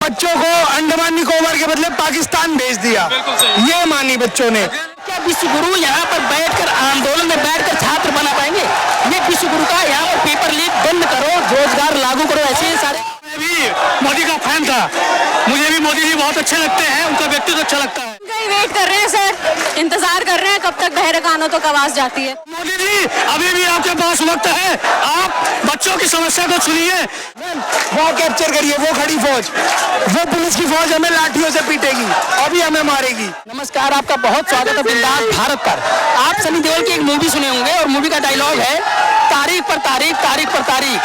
बच्चों को अंडमान निकोबार के बदले पाकिस्तान भेज दिया। ये मानी बच्चों ने। क्या विश्व गुरु यहाँ पर बैठकर आंदोलन में बैठकर छात्र बना पाएंगे? ये विश्व गुरु का यहाँ पर पेपर लीक बंद करो, रोजगार लागू करो, ऐसे सारे। मैं भी मोदी का फैन था, मुझे भी मोदी जी बहुत अच्छे लगते हैं, उनका व्यक्तित्व अच्छा लगता है। वेट कर रहे हैं सर, इंतजार कर रहे हैं कब तक बहरे कानों तक आवाज जाती है। मोदी जी अभी भी आपके पास वक्त है, आप बच्चों की समस्या को सुनिए। वो कैप्चर करिए, वो खड़ी फौज, वो पुलिस की फौज हमें लाठियों से पीटेगी, अभी हमें मारेगी। नमस्कार, आपका बहुत स्वागत है बिंदास भारत पर। आप सनी देओल की एक मूवी सुने होंगे और मूवी का डायलॉग है तारीख पर तारीख, तारीख पर तारीख।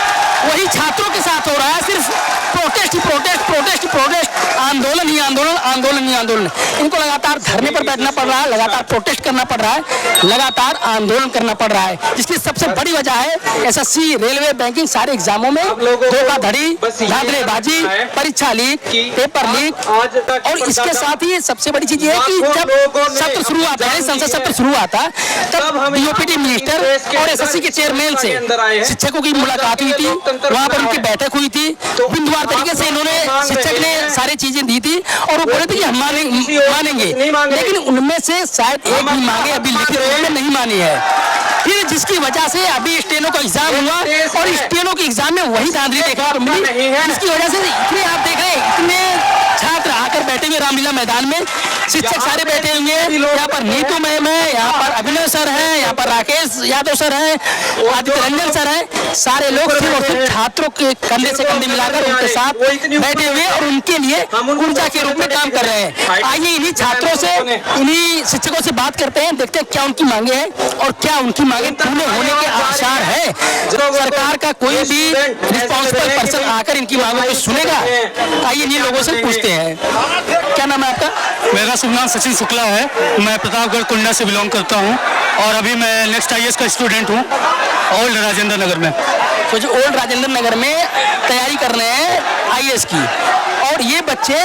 वही छात्रों के साथ हो रहा है, सिर्फ प्रोटेस्ट ही प्रोटेस्ट, प्रोटेस्ट ही प्रोटेस्ट, आंदोलन ही आंदोलन, आंदोलन ही आंदोलन। इनको लगातार धरने पर बैठना पड़ रहा है, लगातार प्रोटेस्ट करना पड़ रहा है, लगातार आंदोलन करना पड़ रहा है, जिसकी सबसे बड़ी वजह है एसएससी, रेलवे, बैंकिंग सारे एग्जामों में धोखाधड़ी, धांधलेबाजी, परीक्षा लीक, पेपर लीक। और इसके साथ ही सबसे बड़ी चीज ये है कि जब सत्र शुरू आता है, संसद सत्र शुरू आता तब डीओपीटी मिनिस्टर और एसएससी के चेयरमैन से शिक्षकों की मुलाकात हुई थी, वहां पर उनकी बैठक हुई थी। बिंदुवार तरीके से इन्होंने शिक्षक ने सारी चीजें दी थी और वो बोले थे कि हम मानेंगे, लेकिन उनमें से शायद एक भी मांगे अभी लिखित रूप में नहीं मानी है। फिर जिसकी वजह से अभी स्टेनो का एग्जाम हुआ और स्टेनो के एग्जाम में वही धांधली देखने को मिली, जिसकी वजह से इतने आप देख रहे हैं इतने छात्र आकर बैठे हुए रामलीला मैदान में, शिक्षक सारे बैठे हुए हैं। यहाँ पर नीतू मैम है, यहाँ पर अभिनव सर है, यहाँ पर राकेश यादव सर है, आदित्य रंजन सर है, सारे लोग सिर्फ और सिर्फ छात्रों के कंधे से कंधे मिलाकर उनके साथ बैठे हुए और उनके लिए ऊर्जा के रूप में काम कर रहे हैं। आइए इन्हीं छात्रों से, इन्हीं शिक्षकों से बात करते हैं, देखते हैं क्या उनकी मांगे हैं और क्या उनकी मांगे पूर्ण होने के आसार है। सरकार का कोई भी रिस्पॉन्सिबल पर्सन आकर इनकी मांगों को सुनेगा? आइए इन्हीं लोगों से पूछते हैं। क्या नाम है आपका? मेरा शुभ नाम सचिन शुक्ला है, मैं प्रतापगढ़ कुंडा से बिलोंग करता हूँ और अभी मैं नेक्स्ट आईएएस का स्टूडेंट हूँ ओल्ड राजेंद्र नगर में। तो जो ओल्ड राजेंद्र नगर में तैयारी कर रहे हैं आईएएस की, और ये बच्चे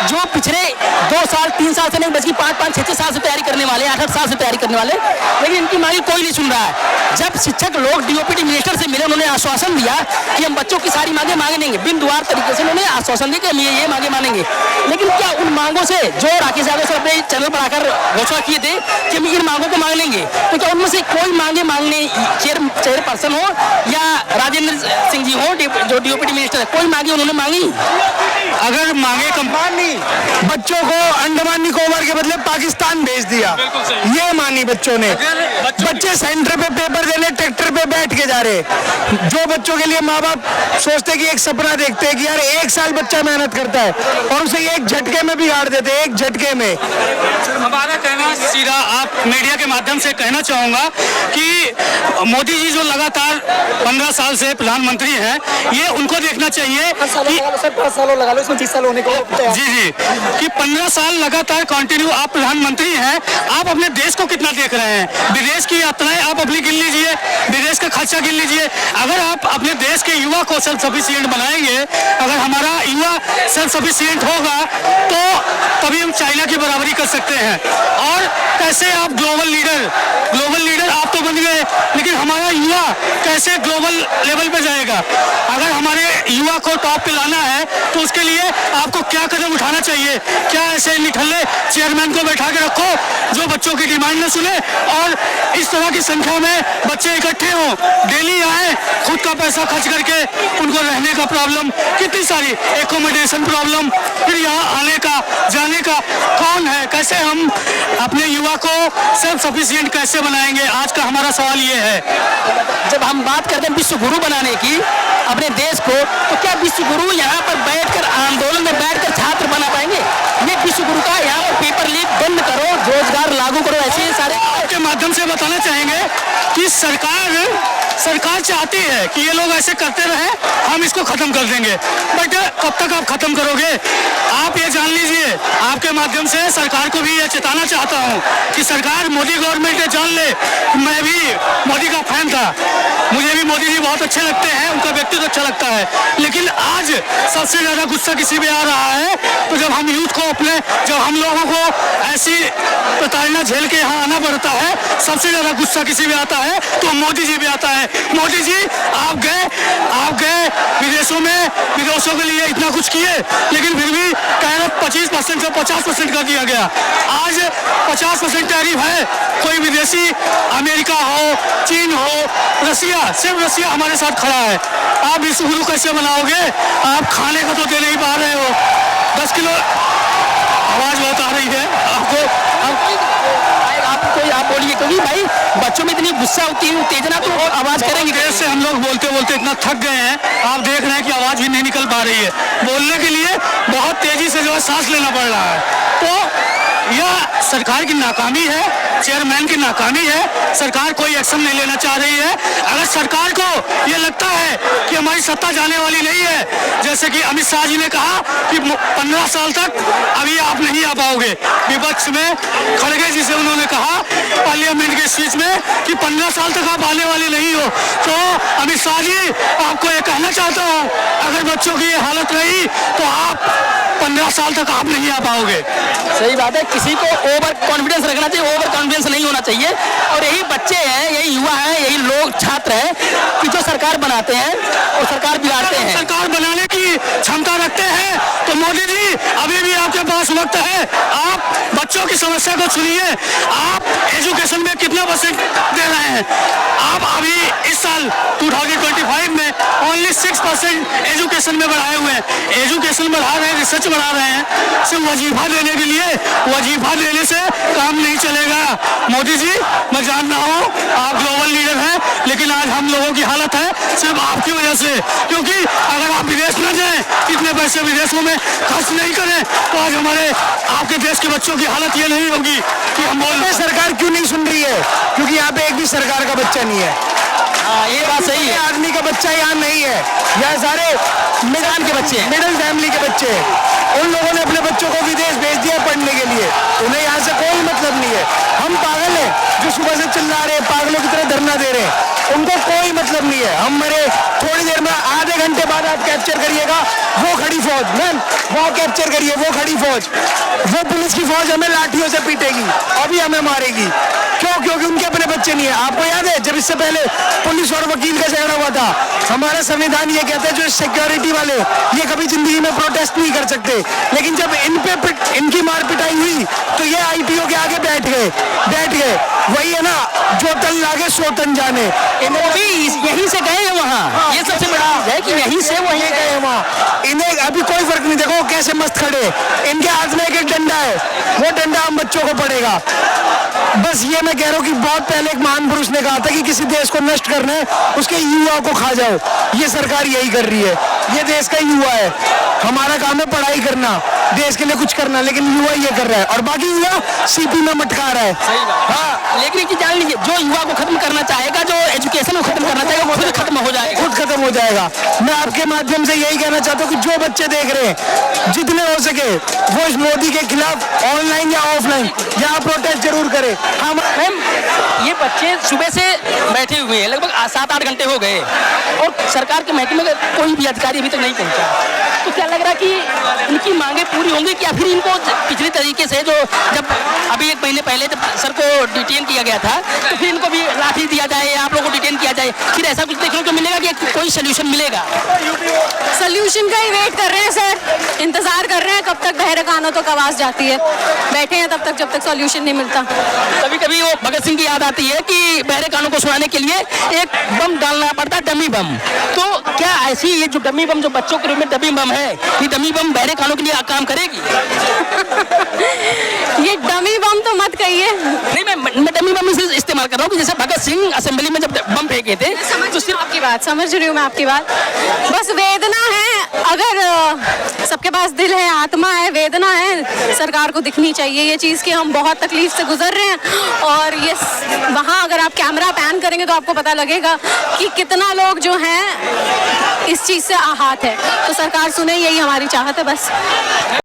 जो पिछले 2 साल 3 साल से नहीं बल्कि 5-5, 6-6 साल से तैयारी करने वाले, 8-8 साल से तैयारी करने वाले, लेकिन इनकी मांगे कोई नहीं सुन रहा है। जब शिक्षक लोग डीओपीटी मिनिस्टर से मिले, उन्होंने आश्वासन दिया कि हम बच्चों की सारी मांगे मांगेंगे, बिंदुवार तरीके से उन्होंने आश्वासन दिया कि हम ये मांगे मानेंगे। लेकिन क्या उन मांगों से, जो राकेश यादव सर अपने चैनल पर आकर घोषणा किए थे कि हम इन मांगों को मांग लेंगे, तो क्या उनमें से कोई मांगे मांगने चेयरपर्सन हो या राजेंद्र सिंह जी हो जो डीओपीटी मिनिस्टर है, कोई मांगे उन्होंने मांगी? अगर मांगे कंपान नहीं, बच्चों को अंडमान निकोबार के बदले पाकिस्तान भेज दिया। ये मानी बच्चों ने। बच्चे सेंटर पे पेपर देने ट्रैक्टर पे बैठ के जा रहे, जो बच्चों के लिए माँ बाप सोचते कि एक सपना देखते हैं कि यार 1 साल बच्चा मेहनत करता है और उसे एक झटके में बिगाड़ देते हैं, एक झटके में। हमारा कहना सीधा आप मीडिया के माध्यम से कहना चाहूंगा कि मोदी जी जो लगातार 15 साल से प्रधानमंत्री हैं, ये उनको देखना चाहिए कि 5 सालों लगा लो, इसमें 30 साल होने को जी कि 15 साल लगातार कंटिन्यू आप प्रधानमंत्री हैं, आप अपने देश को कितना देख रहे हैं? विदेश की यात्राएं आप अपनी गिन लीजिए, विदेश का खर्चा गिन लीजिए। अगर आप अपने देश के युवा को सेल्फ सफिशिएंट बनाएंगे, अगर हमारा युवा सेल्फ सफिशिएंट होगा तो तभी हम चाइना की बराबरी कर सकते हैं। और कैसे आप ग्लोबल लीडर आप तो बन गए, लेकिन हमारा युवा कैसे ग्लोबल लेवल पे जाएगा? अगर हमारे युवा को टॉप पे लाना है तो उसके लिए आपको क्या कदम उठाना चाहिए? क्या ऐसे निठल्ले चेयरमैन को बैठा के रखो जो बच्चों की डिमांड न सुने और इस तरह की संख्या में बच्चे इकट्ठे हों, डेली आए, खुद का पैसा खर्च करके, उनको रहने का प्रॉब्लम, कितनी सारी एकोमोडेशन प्रॉब्लम, फिर यहाँ आने का जाने का कौन है? कैसे हम अपने युवा को सेल्फ सफिशिएंट कैसे बनाएंगे? आज का हमारा सवाल ये है। जब हम बात करते हैं विश्व गुरु बनाने की अपने देश को, तो क्या विश्व गुरु यहाँ पर बैठकर आंदोलन में बैठकर छात्र बना पाएंगे? ये विश्व गुरु का यहाँ पर पेपर लीक बंद करो, रोजगार लागू करो, ऐसे सारे आपके माध्यम से बताना चाहेंगे कि सरकार चाहती है कि ये लोग ऐसे करते रहे, हम इसको खत्म कर देंगे, बट कब तक आप खत्म करोगे? आप ये जान लीजिए, आपके माध्यम से सरकार को भी ये चेताना चाहता हूँ कि सरकार, मोदी गवर्नमेंट ये जान ले, मैं भी मोदी का फैन था, मुझे भी मोदी जी बहुत अच्छे लगते हैं, उनका व्यक्तित्व अच्छा लगता है, लेकिन आज सबसे ज्यादा गुस्सा किसी पे आ रहा है तो जब हम यूथ को जब हम लोगों को ऐसी प्रताड़ना झेल के यहाँ आना पड़ता है, सबसे ज्यादा गुस्सा किसी पे आता है तो मोदी जी पे आता है। मोदी जी आप गए विदेशों के लिए इतना कुछ किए, लेकिन फिर भी कह रहे 25% से 50% का किया गया। आज 50% टैरिफ है। कोई विदेशी अमेरिका हो, चीन हो, रसिया, सिर्फ रसिया हमारे साथ खड़ा है। आप विश्व गुरु कैसे बनाओगे? आप खाने को तो दे नहीं पा रहे हो। 10 किलो आवाज बहुत आ रही है आपको। आप बोलिए, क्योंकि भाई बच्चों में इतनी गुस्सा होती है, उत्तेजना, तो आवाज करेंगे। देर से हम लोग बोलते बोलते इतना थक गए हैं। आप देख रहे हैं कि आवाज भी नहीं निकल पा रही है। बोलने के लिए बहुत तेजी से जो है सांस लेना पड़ रहा है। तो यह सरकार की नाकामी है, चेयरमैन की नाकामी है। सरकार कोई एक्शन नहीं लेना चाह रही है। अगर सरकार को यह लगता है कि हमारी सत्ता जाने वाली नहीं है, जैसे कि अमित शाह जी ने कहा कि 15 साल तक अभी आप नहीं आ पाओगे, विपक्ष में खड़गे जी से उन्होंने कहा पार्लियामेंट के स्पीच में कि 15 साल तक आप आने वाले नहीं हो। तो अमित शाह जी, आपको ये कहना चाहता हूँ, अगर बच्चों की ये हालत रही तो आप 15 साल तक आप नहीं आ पाओगे। सही बात है, किसी को ओवर कॉन्फिडेंस रखना चाहिए, ओवर कॉन्फिडेंस नहीं होना चाहिए। और यही बच्चे हैं, यही युवा हैं, यही लोग छात्र हैं कि जो सरकार बनाते हैं और सरकार बिगाड़ते हैं। सरकार बनाने की क्षमता रखते हैं तो मोदी जी अभी भी आपके पास वक्त है। आप बच्चों की समस्या को सुनिए। आप एजुकेशन में कितना परसेंट दे रहे हैं? आप अभी इस साल 2025 में ओनली 6% एजुकेशन में बढ़ाए हुए हैं। एजुकेशन बढ़ा रहे हैं, रिसर्च बढ़ा रहे हैं। सिर्फ वजीफा देने के लिए, वजीफा देने से काम नहीं चलेगा। मोदी जी, मैं जान रहा हूँ आप ग्लोबल लीडर हैं, लेकिन आज हम लोगों की हालत है सिर्फ आपकी वजह से। क्योंकि अगर आप विदेश न जाएं, इतने पैसे विदेशों में खर्च नहीं करें, तो आज हमारे आपके देश के बच्चों की हालत ये नहीं होगी कि हम बोलते हैं। सरकार क्यों नहीं सुन रही है? क्योंकि यहाँ पे एक भी सरकार का बच्चा नहीं है। हाँ, ये बात सही है। आदमी का बच्चा यहाँ नहीं है। यहाँ सारे मिजान के बच्चे हैं, मिडिल फैमिली के बच्चे हैं। उन लोगों ने अपने बच्चों को विदेश भेज दिया पढ़ने के लिए। उन्हें यहाँ से कोई मतलब नहीं है। हम पागल हैं जो सुबह से चिल्ला रहे हैं, पागलों की तरह धरना दे रहे हैं, उनको कोई मतलब नहीं है। हम मरे थोड़ी देर में, आधे घंटे बाद आप कैप्चर करिएगा वो खड़ी फौज, मैम वो कैप्चर करिए, वो खड़ी फौज, वो पुलिस की फौज हमें लाठियों से पीटेगी, अभी हमें मारेगी। क्यों? क्योंकि उनके अपने बच्चे नहीं है। आपको याद है जब इससे पहले पुलिस और वकील का झगड़ा हुआ था, हमारा संविधान ये कहता है जो सिक्योरिटी वाले ये कभी जिंदगी में प्रोटेस्ट नहीं कर सकते, लेकिन जब इनकी मार पिटाई हुई तो ये आईटीओ के आगे बैठ गए। वही है ना, जो तन लागे सो तन जाने। वो भी यहीं से गए हैं वहाँ। ये सबसे बड़ा है कि यहीं से वहीं गए हैं वहाँ। इन्हें अभी कोई फर्क नहीं। देखो कैसे मस्त खड़े, इनके हाथ में एक डंडा है, वो डंडा हम बच्चों को पड़ेगा। बस ये मैं कह रहा हूँ कि बहुत पहले एक महान पुरुष ने कहा था कि किसी देश को नष्ट करना है उसके युवा को खा जाओ। ये सरकार यही कर रही है। ये देश का युवा है, हमारा काम है पढ़ाई करना, देश के लिए कुछ करना, लेकिन युवा ये कर रहा है और बाकी युवा सीपी में मटका रहा है। सही बात। हाँ, लेकिन एक चीज जान लीजिए, जो युवा को खत्म करना चाहेगा, जो एजुकेशन को खत्म करना चाहेगा, वो खुद खत्म हो जाएगा, खुद खत्म हो जाएगा। मैं आपके माध्यम से यही कहना चाहता हूँ कि जो बच्चे देख रहे हैं, जितने हो सके वो इस मोदी के खिलाफ ऑनलाइन या ऑफलाइन यहाँ प्रोटेस्ट जरूर करें। हम मैम, ये बच्चे सुबह से बैठे हुए हैं, लगभग 7-8 घंटे हो गए और सरकार के महकमे का कोई भी अधिकारी अभी तक नहीं पहुंचा। तो क्या लग रहा है कि इनकी मांगे पूरी होंगी कि या फिर इनको पिछले तरीके से, जो जब अभी 1 महीने पहले जब सर को डिटेन किया गया था, तो फिर इनको भी लाठी दिया जाए, आप लोगों को डिटेन किया जाए, फिर ऐसा कुछ देखने को मिलेगा कि कोई सोल्यूशन मिलेगा? सोल्यूशन का ही वेट कर रहे हैं सर, इंतजार कर रहे हैं कब तक बहरे कानों तक आवाज जाती है। बैठे हैं तब तक जब तक सोल्यूशन नहीं मिलता। कभी कभी वो भगत सिंह की याद आती है कि बहरे कानों को सुनाने के लिए एक बम डालना पड़ता है, डमी बम। तो क्या ऐसी ये जो डमी बम, जो बच्चों के रूप में डमी बम है, ये डमी बम बहरे कानों के लिए काम करेगी? ये डमी बम तो मत कहिए। नहीं, मैं डमी बम इस्तेमाल कर रहा हूँ कि जैसे भगत सिंह असेंबली में जब बम फेंके थे, तो सिर्फ आपकी बात समझ रही हूँ मैं, आपकी बात। बस वेदना है, अगर सबके पास दिल है, आत्मा है, वेदना है, सरकार को दिखनी चाहिए ये चीज़ कि हम बहुत तकलीफ से गुजर रहे हैं। और ये वहाँ अगर आप कैमरा पैन करेंगे तो आपको पता लगेगा कि कितना लोग जो हैं इस चीज़ से आहत है। तो सरकार सुने, यही हमारी चाहत है बस।